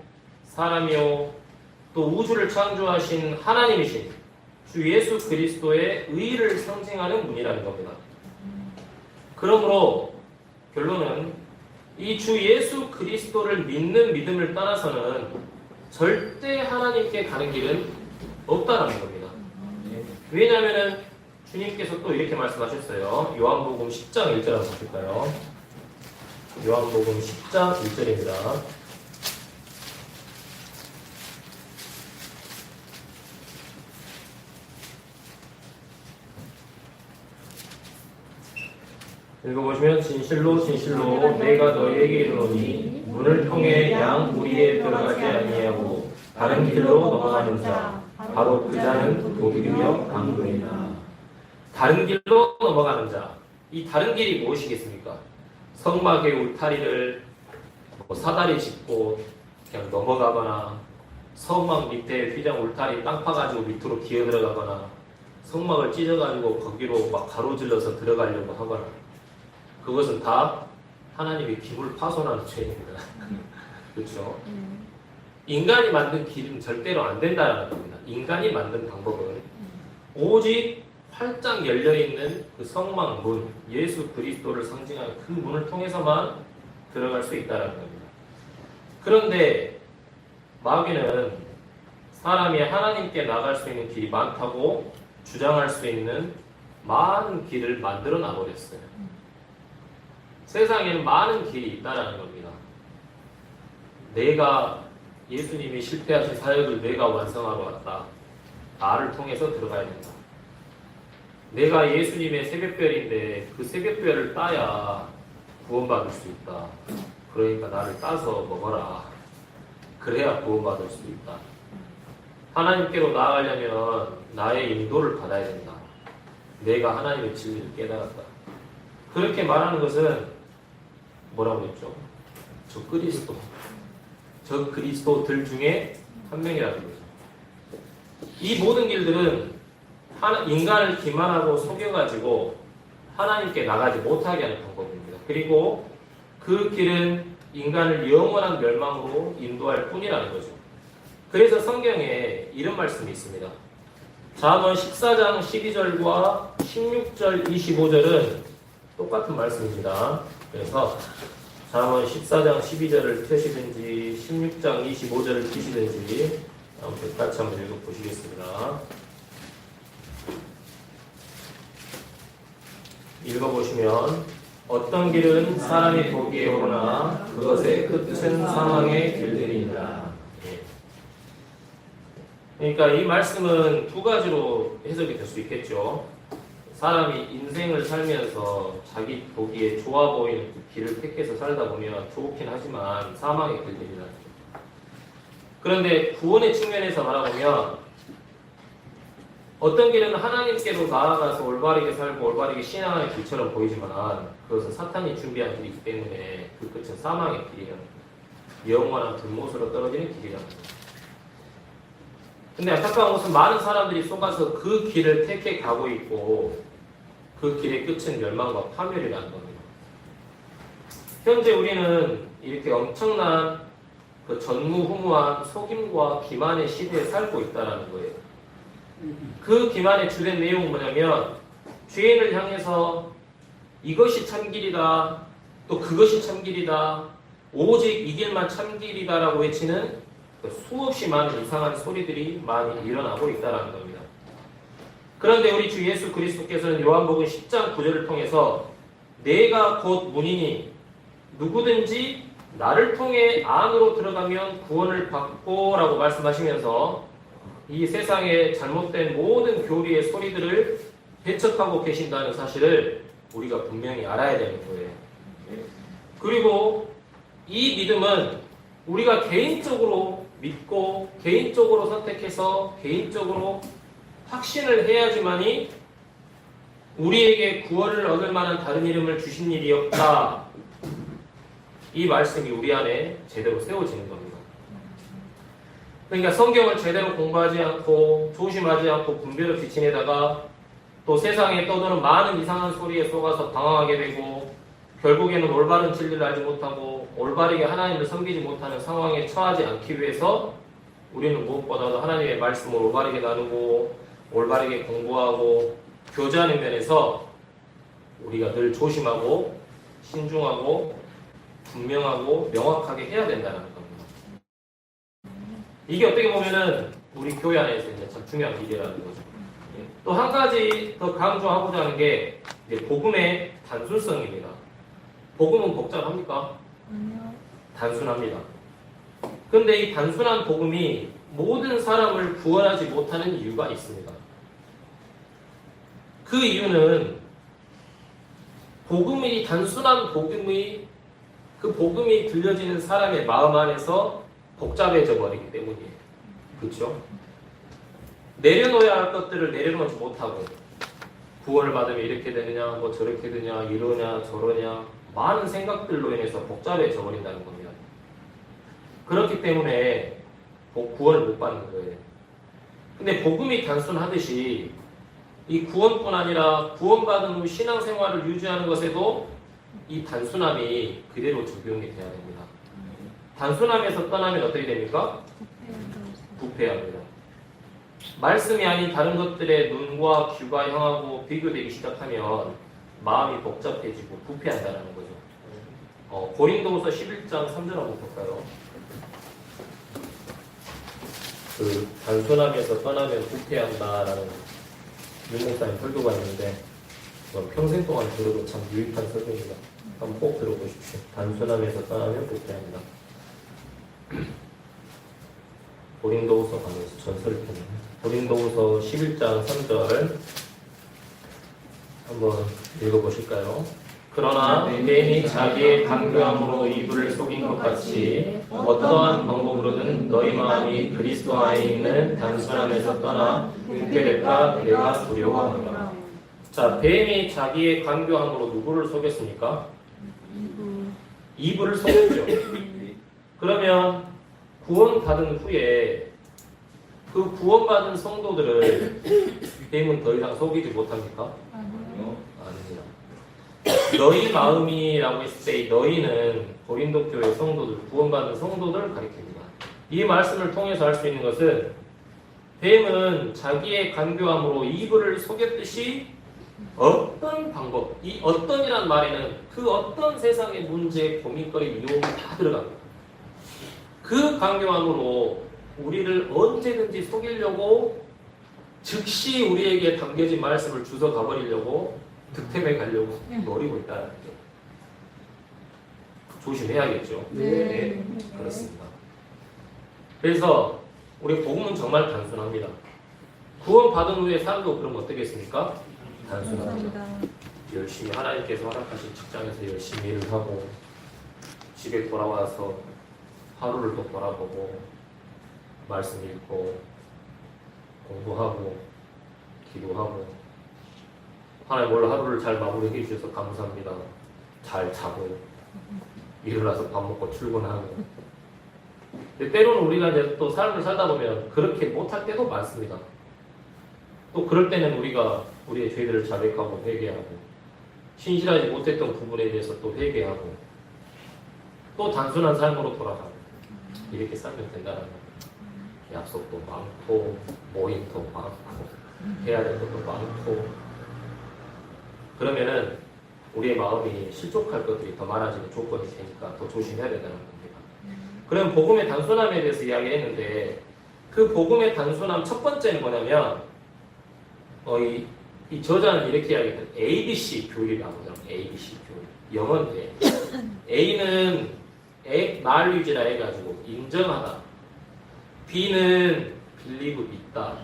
사람이요, 또 우주를 창조하신 하나님이신 주 예수 그리스도의 의를 상징하는 문이라는 겁니다. 그러므로 결론은 이 주 예수 그리스도를 믿는 믿음을 떠나서는 절대 하나님께 가는 길은 없다라는 겁니다. 왜냐하면 주님께서 또 이렇게 말씀하셨어요. 요한복음 10장 1절 한번 볼까요? 요한복음 10장 1절입니다. 읽어보시면 진실로 진실로 내가 너희에게 이르노니 문을 통해 양 우리에 들어가지 아니하고 다른 길로 넘어가는 자 바로 그 자는 도둑이며 강도이다. 다른 길로 넘어가는 자, 이 다른 길이 무엇이겠습니까? 성막의 울타리를 사다리 짚고 그냥 넘어가거나 성막 밑에 휘장 울타리 땅 파가지고 밑으로 기어 들어가거나 성막을 찢어가지고 거기로 막 가로질러서 들어가려고 하거나 그것은 다 하나님의 기물을 파손하는 죄입니다. 그렇죠? 인간이 만든 길은 절대로 안 된다는 겁니다. 인간이 만든 방법은 오직 활짝 열려있는 그 성막문, 예수 그리스도를 상징하는 그 문을 통해서만 들어갈 수 있다는 겁니다. 그런데 마귀는 사람이 하나님께 나갈 수 있는 길이 많다고 주장할 수 있는 많은 길을 만들어 놔버렸어요. 세상에는 많은 길이 있다는 겁니다. 내가 예수님이 실패하신 사역을 내가 완성하러 왔다. 나를 통해서 들어가야 된다. 내가 예수님의 새벽별인데 그 새벽별을 따야 구원받을 수 있다. 그러니까 나를 따서 먹어라. 그래야 구원받을 수 있다. 하나님께로 나아가려면 나의 인도를 받아야 된다. 내가 하나님의 진리를 깨달았다. 그렇게 말하는 것은 뭐라고 했죠? 저 그리스도들 중에 한 명이라는 거죠. 이 모든 길들은 인간을 기만하고 속여가지고 하나님께 나가지 못하게 하는 방법입니다. 그리고 그 길은 인간을 영원한 멸망으로 인도할 뿐이라는 거죠. 그래서 성경에 이런 말씀이 있습니다. 잠언 14장 12절과 16절 25절은 똑같은 말씀입니다. 그래서 잠언 14장 12절을 펴시든지 16장 25절을 펴시든지 아무튼 같이 한번 읽어보시겠습니다. 읽어보시면 어떤 길은 사람이 보기에 오르나 그것의 끝은 사망의 길들이니라. 그러니까 이 말씀은 두 가지로 해석이 될 수 있겠죠. 사람이 인생을 살면서 자기 보기에 좋아 보이는 그 길을 택해서 살다 보면 좋긴 하지만 사망의 길들이라는 거죠. 그런데 구원의 측면에서 말하면 어떤 길은 하나님께로 나아가서 올바르게 살고 올바르게 신앙하는 길처럼 보이지만 그것은 사탄이 준비한 길이기 때문에 그 끝은 사망의 길이라는 거예요. 영원한 불못으로 떨어지는 길이라는 거예요. 근데 안타까운 것은 많은 사람들이 속아서 그 길을 택해 가고 있고 그 길의 끝은 멸망과 파멸이라는 겁니다. 현재 우리는 이렇게 엄청난 그 전무후무한 속임과 기만의 시대에 살고 있다는 거예요. 그 기만의 주된 내용은 뭐냐면 죄인을 향해서 이것이 참길이다, 또 그것이 참길이다, 오직 이 길만 참길이다라고 외치는 수없이 많은 이상한 소리들이 많이 일어나고 있다는 겁니다. 그런데 우리 주 예수 그리스도께서는 요한복음 10장 9절을 통해서 내가 곧 문이니 누구든지 나를 통해 안으로 들어가면 구원을 받고 라고 말씀하시면서 이 세상의 잘못된 모든 교리의 소리들을 배척하고 계신다는 사실을 우리가 분명히 알아야 되는 거예요. 그리고 이 믿음은 우리가 개인적으로 믿고 개인적으로 선택해서 개인적으로 확신을 해야지만이 우리에게 구원을 얻을 만한 다른 이름을 주신 일이 없다. 이 말씀이 우리 안에 제대로 세워지는 겁니다. 그러니까 성경을 제대로 공부하지 않고 조심하지 않고 분별없이 지내다가 또 세상에 떠도는 많은 이상한 소리에 속아서 당황하게 되고 결국에는 올바른 진리를 알지 못하고 올바르게 하나님을 섬기지 못하는 상황에 처하지 않기 위해서 우리는 무엇보다도 하나님의 말씀을 올바르게 나누고 올바르게 공부하고 교제하는 면에서 우리가 늘 조심하고 신중하고 분명하고 명확하게 해야 된다는 겁니다. 이게 어떻게 보면은 우리 교회 안에서 이제 참 중요한 일이라는 거죠. 또 한 가지 더 강조하고자 하는 게 이제 복음의 단순성입니다. 복음은 복잡합니까? 아니요. 단순합니다. 그런데 이 단순한 복음이 모든 사람을 구원하지 못하는 이유가 있습니다. 그 이유는 복음이 단순한 복음이 그 복음이 들려지는 사람의 마음 안에서 복잡해져 버리기 때문이에요. 그렇죠? 내려놓아야 할 것들을 내려놓지 못하고 구원을 받으면 이렇게 되느냐 뭐 저렇게 되냐 이러냐 저러냐 많은 생각들로 인해서 복잡해져 버린다는 겁니다. 그렇기 때문에 구원을 못 받는 거예요. 근데 복음이 단순하듯이 이 구원뿐 아니라 구원받은 후 신앙생활을 유지하는 것에도 이 단순함이 그대로 적용이 돼야 됩니다. 단순함에서 떠나면 어떻게 됩니까? 부패합니다. 말씀이 아닌 다른 것들에 눈과 귀가 향하고 비교되기 시작하면 마음이 복잡해지고 부패한다는 거죠. 고린도후서 11장 3절 한번 볼까요? 그 단순함에서 떠나면 부패한다라는 윤목사님 설교가 있는데 평생 동안 들어도 참 유익한 설교입니다. 한번 꼭 들어보십시오. 단순함에서 떠나면 부패합니다. 고린도후서 가면서 전설을 펴는 고린도후서 11장 3절 한번 읽어보실까요? 그러나 개인이 자기의 간교함으로 이불을 속인 것 같이 어떠한 방법으로든 너희 마음이 그리스도 안에 있는 단순함에서 떠나 부패될까 내가 두려워하노라. 자, 뱀이 자기의 간교함으로 누구를 속였습니까? 이불을 속였죠. 그러면 구원받은 후에 그 구원받은 성도들을 뱀은 더 이상 속이지 못합니까? 아닙니다. 너희 마음이라고 했을 때 너희는 고린도 교회 성도들, 구원받은 성도들을 가리킵니다. 이 말씀을 통해서 알 수 있는 것은 뱀은 자기의 간교함으로 이불을 속였듯이 어떤 방법, 이 어떤이란 말에는 그 어떤 세상의 문제, 고민거리, 유혹이 다 들어갑니다. 그 간교함으로 우리를 언제든지 속이려고 즉시 우리에게 담겨진 말씀을 주워 가버리려고 득템해 가려고 노리고 있다는 거죠. 조심해야겠죠. 네, 그렇습니다. 그래서 우리 복음은 정말 단순합니다. 구원받은 후에 삶도 그럼 어떻겠습니까? 단순합니다. 열심히 하나님께서 허락하신 직장에서 열심히 일을 하고 집에 돌아와서 하루를 또 돌아보고 말씀 읽고 공부하고 기도하고 하나님 오늘 하루를 잘 마무리해 주셔서 감사합니다. 잘 자고 일어나서 밥 먹고 출근하고. 근데 때로는 우리가 이제 또 삶을 살다 보면 그렇게 못할 때도 많습니다. 또 그럴 때는 우리가 우리의 죄들을 자백하고 회개하고 신실하지 못했던 부분에 대해서 또 회개하고 또 단순한 삶으로 돌아가고 이렇게 살면 된다는 거예요. 약속도 많고 모임도 많고 해야 될 것도 많고 그러면은 우리의 마음이 실족할 것들이 더 많아지는 조건이 되니까 더 조심해야 된다는 겁니다. 그럼 복음의 단순함에 대해서 이야기했는데 그 복음의 단순함 첫 번째는 뭐냐면 이 저자는 이렇게 이야기해요. ABC 교리라고 하죠. ABC 교리. 영어인데 A는 acknowledge라 해가지고 인정하다. B는 believe 믿다.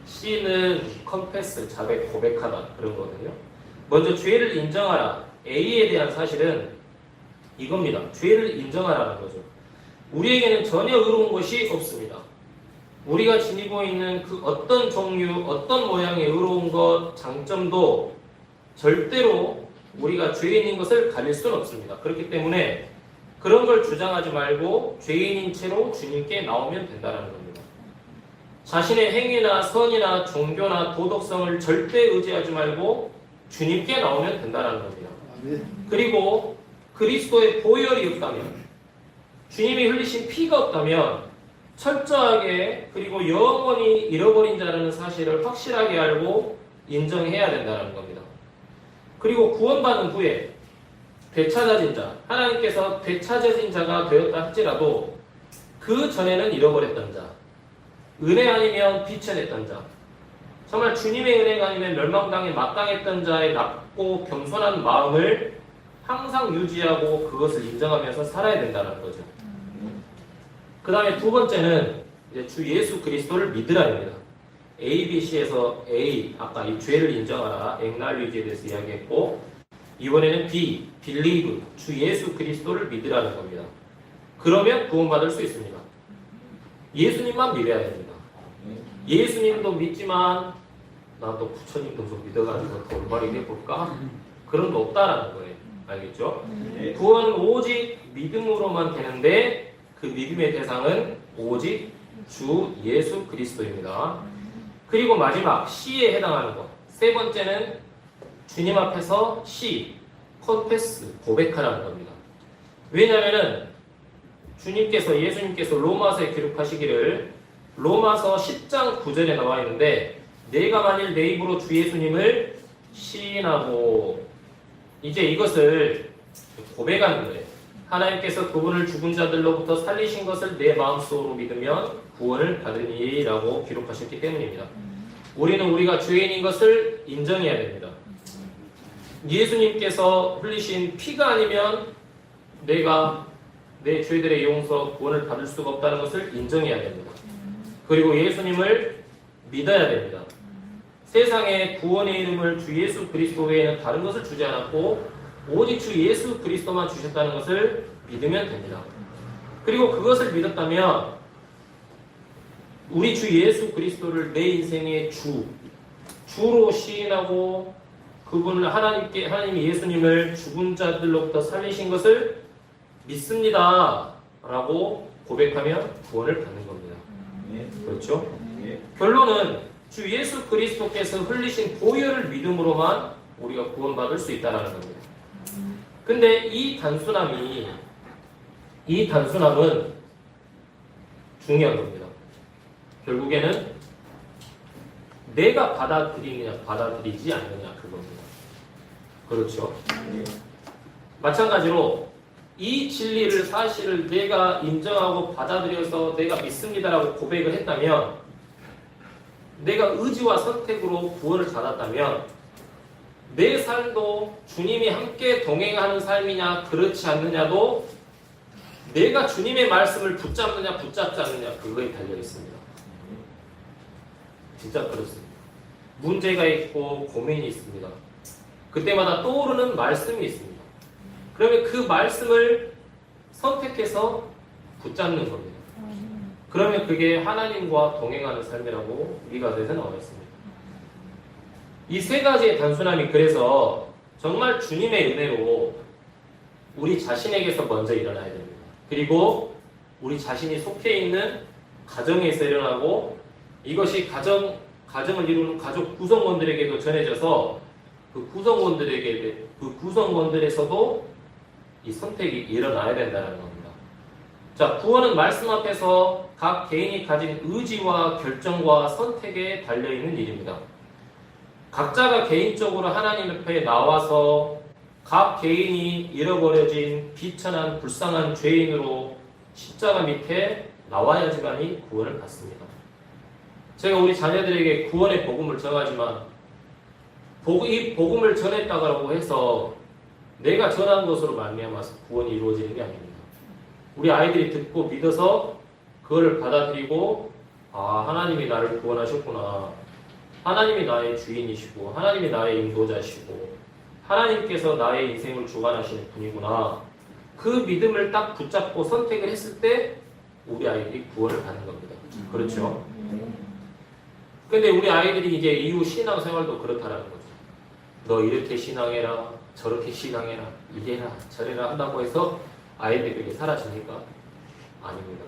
C는 confess 자백 고백하다 그런 거거든요. 먼저 죄를 인정하라. A에 대한 사실은 이겁니다. 죄를 인정하라는 거죠. 우리에게는 전혀 의로운 것이 없습니다. 우리가 지니고 있는 그 어떤 종류, 어떤 모양의 의로운 것, 장점도 절대로 우리가 죄인인 것을 가릴 수는 없습니다. 그렇기 때문에 그런 걸 주장하지 말고 죄인인 채로 주님께 나오면 된다는 겁니다. 자신의 행위나 선이나 종교나 도덕성을 절대 의지하지 말고 주님께 나오면 된다는 겁니다. 그리고 그리스도의 보혈이 없다면, 주님이 흘리신 피가 없다면 철저하게 그리고 영원히 잃어버린 자라는 사실을 확실하게 알고 인정해야 된다는 겁니다. 그리고 구원받은 후에 되찾아진 자, 하나님께서 되찾아진 자가 되었다 할지라도 그 전에는 잃어버렸던 자, 은혜 아니면 비천했던 자, 정말 주님의 은혜가 아니면 멸망당에 마땅했던 자의 낮고 겸손한 마음을 항상 유지하고 그것을 인정하면서 살아야 된다는 거죠. 그 다음에 두 번째는 이제 주 예수 그리스도를 믿으라입니다. A, B, C에서 A, 아까 이 죄를 인정하라, acknowledge에 대해서 이야기했고, 이번에는 B, believe, 주 예수 그리스도를 믿으라는 겁니다. 그러면 구원받을 수 있습니다. 예수님만 믿어야 됩니다. 예수님도 믿지만 나도 부처님도 좀 믿어가지고 더 올바르게 해볼까? 그런 거 없다라는 거예요. 알겠죠? 구원은 오직 믿음으로만 되는데 그 믿음의 대상은 오직 주 예수 그리스도입니다. 그리고 마지막 C에 해당하는 것. 세 번째는 주님 앞에서 C, confess, 고백하라는 겁니다. 왜냐하면 주님께서 예수님께서 로마서에 기록하시기를 로마서 10장 9절에 나와 있는데 내가 만일 내 입으로 주 예수님을 시인하고 이제 이것을 고백하는 거예요. 하나님께서 그분을 죽은 자들로부터 살리신 것을 내 마음속으로 믿으면 구원을 받으리라고 기록하셨기 때문입니다. 우리는 우리가 죄인인 것을 인정해야 됩니다. 예수님께서 흘리신 피가 아니면 내가 내 죄들의 용서, 구원을 받을 수가 없다는 것을 인정해야 됩니다. 그리고 예수님을 믿어야 됩니다. 세상에 구원의 이름을 주 예수 그리스도 외에는 다른 것을 주지 않았고 오직 주 예수 그리스도만 주셨다는 것을 믿으면 됩니다. 그리고 그것을 믿었다면 우리 주 예수 그리스도를 내 인생의 주로 시인하고 그분을 하나님이 예수님을 죽은 자들로부터 살리신 것을 믿습니다 라고 고백하면 구원을 받는 겁니다. 그렇죠? 결론은 주 예수 그리스도께서 흘리신 보혈을 믿음으로만 우리가 구원받을 수 있다는 겁니다. 근데 이 단순함은 중요한 겁니다. 결국에는 내가 받아들이느냐 받아들이지 않느냐 그겁니다. 그렇죠? 마찬가지로 이 진리를 사실을 내가 인정하고 받아들여서 내가 믿습니다라고 고백을 했다면 내가 의지와 선택으로 구원을 받았다면 내 삶도 주님이 함께 동행하는 삶이냐 그렇지 않느냐도 내가 주님의 말씀을 붙잡느냐 붙잡지 않느냐 그거에 달려 있습니다. 진짜 그렇습니다. 문제가 있고 고민이 있습니다. 그때마다 떠오르는 말씀이 있습니다. 그러면 그 말씀을 선택해서 붙잡는 겁니다. 그러면 그게 하나님과 동행하는 삶이라고 미가서에서 나와 있습니다. 이 세 가지의 단순함이 그래서 정말 주님의 은혜로 우리 자신에게서 먼저 일어나야 됩니다. 그리고 우리 자신이 속해 있는 가정에서 일어나고 이것이 가정을 이루는 가족 구성원들에게도 전해져서 그 구성원들에서도 이 선택이 일어나야 된다는 겁니다. 자, 구원은 말씀 앞에서 각 개인이 가진 의지와 결정과 선택에 달려있는 일입니다. 각자가 개인적으로 하나님 옆에 나와서 각 개인이 잃어버려진 비천한 불쌍한 죄인으로 십자가 밑에 나와야지만이 구원을 받습니다. 제가 우리 자녀들에게 구원의 복음을 전하지만 이 복음을 전했다고 해서 내가 전한 것으로 말미암아서 구원이 이루어지는 게 아닙니다. 우리 아이들이 듣고 믿어서 그거를 받아들이고 하나님이 나를 구원하셨구나. 하나님이 나의 주인이시고 하나님이 나의 인도자시고 하나님께서 나의 인생을 주관하시는 분이구나. 그 믿음을 딱 붙잡고 선택을 했을 때 우리 아이들이 구원을 받는 겁니다. 그렇죠? 근데 우리 아이들이 이제 이후 신앙생활도 그렇다라는 거죠. 너 이렇게 신앙해라, 저렇게 신앙해라, 이래라, 저래라 한다고 해서 아이들이 그게 사라지니까? 아닙니다.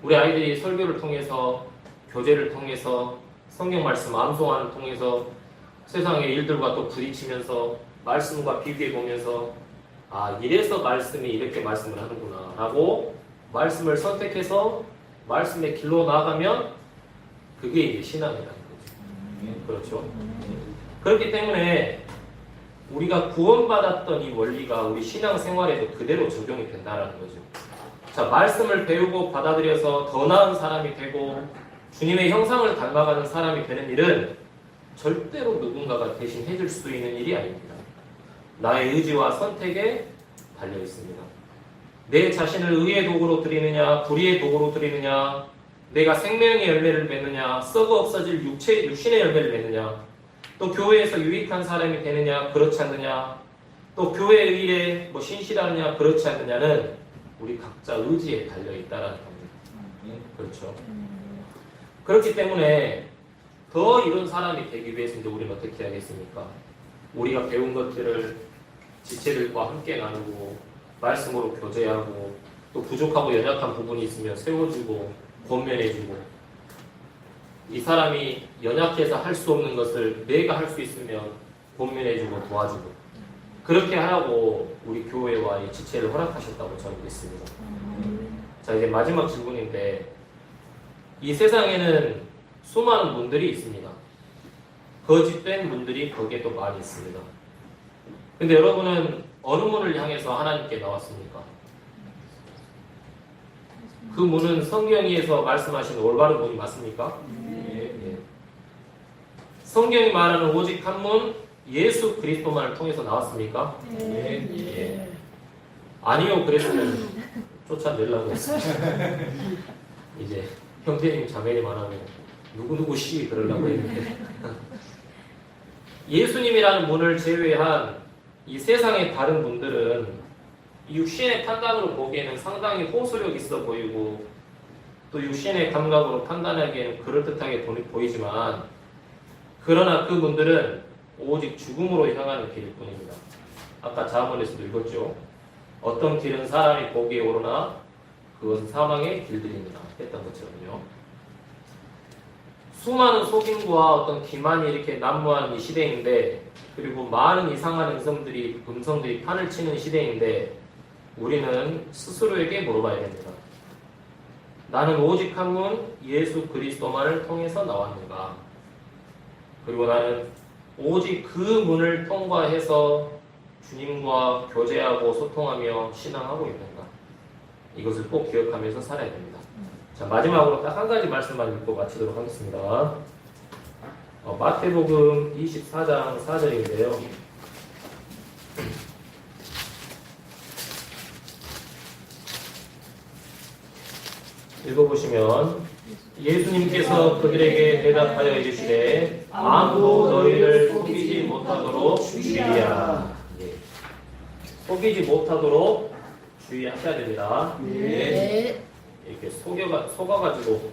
우리 아이들이 설교를 통해서, 교제를 통해서, 성경 말씀 암송하는 통해서 세상의 일들과 또 부딪히면서 말씀과 비교해 보면서 이래서 말씀이 이렇게 말씀을 하는구나 라고 말씀을 선택해서 말씀의 길로 나아가면 그게 이제 신앙이라는 거죠. 그렇죠? 그렇기 때문에 우리가 구원받았던 이 원리가 우리 신앙생활에도 그대로 적용이 된다는 거죠. 자, 말씀을 배우고 받아들여서 더 나은 사람이 되고 주님의 형상을 닮아가는 사람이 되는 일은 절대로 누군가가 대신 해줄 수 있는 일이 아닙니다. 나의 의지와 선택에 달려 있습니다. 내 자신을 의의 도구로 드리느냐, 불의의 도구로 드리느냐, 내가 생명의 열매를 맺느냐, 썩어 없어질 육신의 열매를 맺느냐, 또 교회에서 유익한 사람이 되느냐, 그렇지 않느냐, 또 교회 일에 신실하느냐, 그렇지 않느냐는 우리 각자 의지에 달려 있다라는 겁니다. 그렇죠. 그렇기 때문에 더 이런 사람이 되기 위해서 이제 우리는 어떻게 해야겠습니까? 우리가 배운 것들을 지체들과 함께 나누고 말씀으로 교제하고 또 부족하고 연약한 부분이 있으면 세워주고 권면해주고 이 사람이 연약해서 할 수 없는 것을 내가 할 수 있으면 권면해주고 도와주고 그렇게 하라고 우리 교회와 이 지체를 허락하셨다고 저는 믿습니다. 자, 이제 마지막 질문인데 이 세상에는 수많은 분들이 있습니다. 거짓된 분들이 거기에 또 많이 있습니다. 근데 여러분은 어느 문을 향해서 하나님께 나왔습니까? 그 문은 성경에서 말씀하신 올바른 문이 맞습니까? 예. 성경이 말하는 오직 한 문, 예수 그리스도만을 통해서 나왔습니까? 예. 아니요, 그랬으면 쫓아내려고 했어요. 이제 형제님, 자매님 안 하고 누구누구 씨 그러려고 했는데 예수님이라는 문을 제외한 이 세상의 다른 분들은 육신의 판단으로 보기에는 상당히 호소력 있어 보이고 또 육신의 감각으로 판단하기에는 그럴듯하게 보이지만 그러나 그분들은 오직 죽음으로 향하는 길일 뿐입니다. 아까 자문에서도 읽었죠. 어떤 길은 사람이 보기에 오르나 그것은 사망의 길들입니다. 했던 것처럼요. 수많은 속임과 어떤 기만이 이렇게 난무하는 이 시대인데 그리고 많은 이상한 음성들이 판을 치는 시대인데 우리는 스스로에게 물어봐야 됩니다. 나는 오직 한 문 예수 그리스도만을 통해서 나왔는가? 그리고 나는 오직 그 문을 통과해서 주님과 교제하고 소통하며 신앙하고 있는가? 이것을 꼭 기억하면서 살아야 됩니다. 자, 마지막으로 딱 한 가지 말씀만 읽고 마치도록 하겠습니다. 마태복음 24장 4절인데요. 읽어보시면 예수님께서 그들에게 대답하여 이르시되 아무도 너희를 속이지 못하도록 주의하라. 속이지 못하도록 주의하셔야 됩니다. 이렇게 속아가지고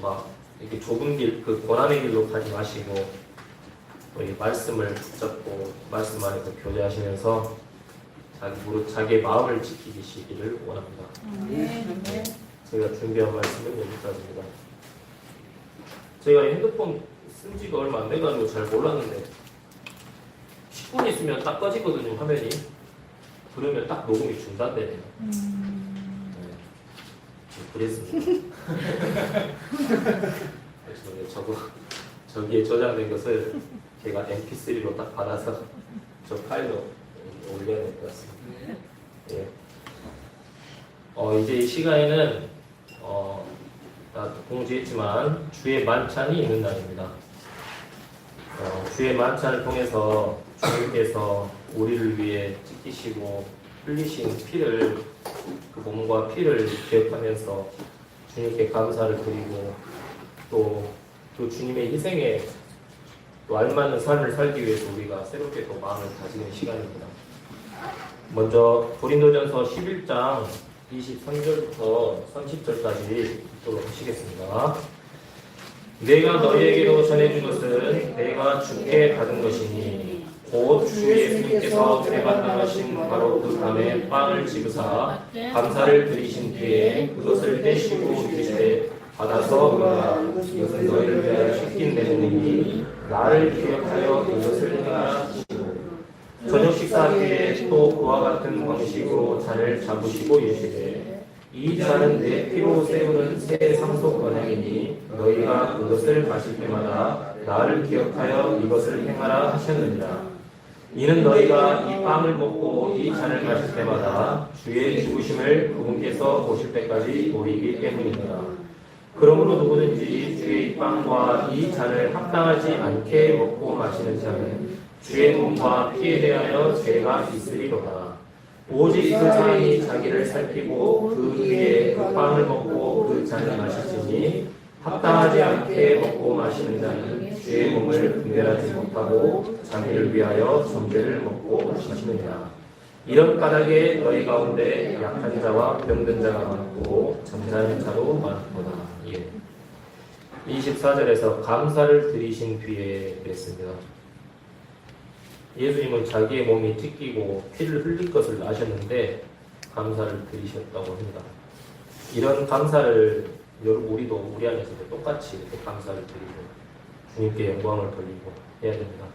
막 이렇게 좁은 길, 그 고난의 길로 가지 마시고 이 말씀을 붙잡고 말씀 안에서 교제하시면서 자기의 마음을 지키시기를 원합니다. 제가 준비한 말씀은 여기까지입니다. 제가 핸드폰 쓴 지가 얼마 안 돼가지고 잘 몰랐는데 10분 있으면 딱 꺼지거든요, 화면이. 그러면 딱 녹음이 중단되네요. 그랬습니다. 저기에 저장된 것을 제가 mp3로 딱 받아서 저 파일로 올려야 될 것 같습니다. 예. 이제 이 시간에는 다 공지했지만 주의 만찬이 있는 날입니다. 주의 만찬을 통해서 주님께서 우리를 위해 찢기시고 흘리신 피를 그 몸과 피를 기억하면서 주님께 감사를 드리고 또 그 주님의 희생에 또 알맞는 삶을 살기 위해서 우리가 새롭게 또 마음을 다지는 시간입니다. 먼저 고린도전서 11장 23절부터 30절까지 읽도록 하시겠습니다. 내가 너희에게로 전해준 것은 내가 주께 받은 것이니 곧 주 예수님께서 배반당하신 바로 그 밤에 빵을 지으사 감사를 드리신 뒤에 그것을 떼시고 이르시되 받아서 먹으라. 이것은 너희를 위하여 씻긴 내 몸이니 나를 기억하여 이것을 행하라 하시고 저녁 식사 뒤에 또 그와 같은 방식으로 잔을 잡으시고 이르시되 이 잔은 내 피로 세우는 새 상속 언약이니 너희가 그것을 마실 때마다 나를 기억하여 이것을 행하라 하셨느니라. 이는 너희가 이 빵을 먹고 이 잔을 마실 때마다 주의 죽으심을 그분께서 오실 때까지 노리기 때문이니라. 그러므로 누구든지 주의 빵과 이 잔을 합당하지 않게 먹고 마시는 자는 주의 몸과 피에 대하여 죄가 있으리로다. 오직 그 사람이 자기를 살피고 그 위에 그 빵을 먹고 그 잔을 마실지니 합당하지 않게 먹고 마시는 자는 주의 몸을 분별하지 못하고 자기를 위하여 점죄를 먹고 마시느니라. 이런 까닭에 너희 가운데 약한 자와 병든 자가 많고 잠자는 자도 많도다. 예. 24절에서 감사를 드리신 뒤에 그랬습니다. 예수님은 자기의 몸이 찢기고 피를 흘릴 것을 아셨는데 감사를 드리셨다고 합니다. 이런 감사를 우리도 우리 안에서도 똑같이 이렇게 감사를 드리고 주님께 영광을 돌리고 해야 됩니다.